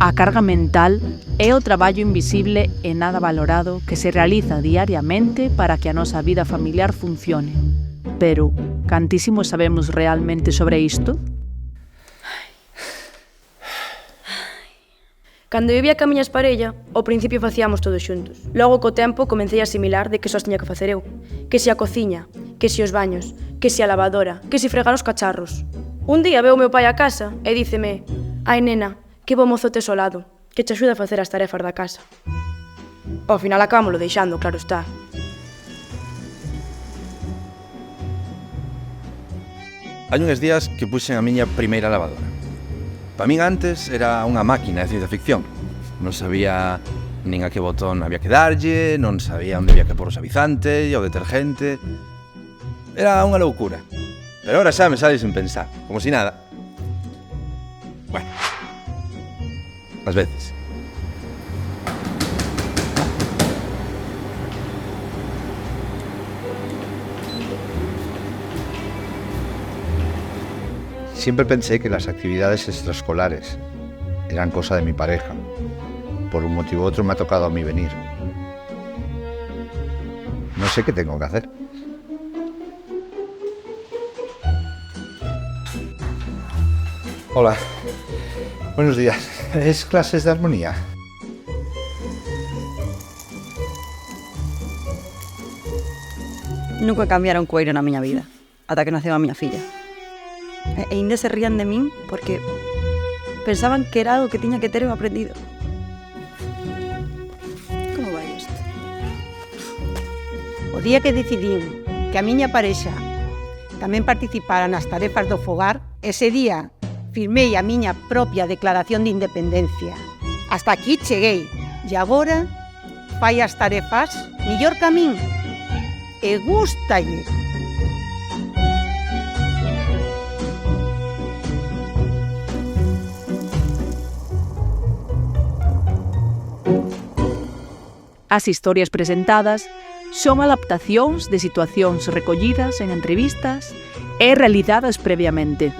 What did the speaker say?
A carga mental é o traballo invisible e nada valorado que se realiza diariamente para que a nosa vida familiar funcione. Pero, cantísimo sabemos realmente sobre isto? Cando vivía ca miña esparella, ao principio facíamos todos xuntos. Logo, co tempo, comecei a asimilar de que só tiña que facer eu. Que se a cociña, que se os baños, que se a lavadora, que se fregar os cacharros. Un día veu o meu pai a casa e díceme: «Ai, nena, que bo mozo tes ao lado, que te axuda a facer as tarefas da casa». Ao final acabámoslo deixando, claro está. Hai uns días que puxen a miña primeira lavadora. Para min antes era unha máquina de ciencia ficción. Non sabía nin a que botón había que darlle, non sabía onde había que pôr os avizantes e o detergente. Era unha loucura. Pero ahora xa me sale sen pensar, como si nada. Bueno, ás veces. Siempre pensé que las actividades extraescolares eran cosa de mi pareja. Por un motivo u otro me ha tocado a mí venir. No sé qué tengo que hacer. Hola, buenos días. ¿Es clases de armonía? Nunca cambiaron coeiro na miña vida, ata que naceu a miña filla. E ainda se rían de min porque pensaban que era algo que tiña que ter eu aprendido. Como vai isto? O día que decidín que a miña parexa tamén participara nas tarefas do fogar, ese día firmei a miña propia declaración de independencia. Hasta aquí cheguei, e agora fai as tarefas millor que a min. E gústalle. As historias presentadas son adaptacións de situacións recollidas en entrevistas e realizadas previamente.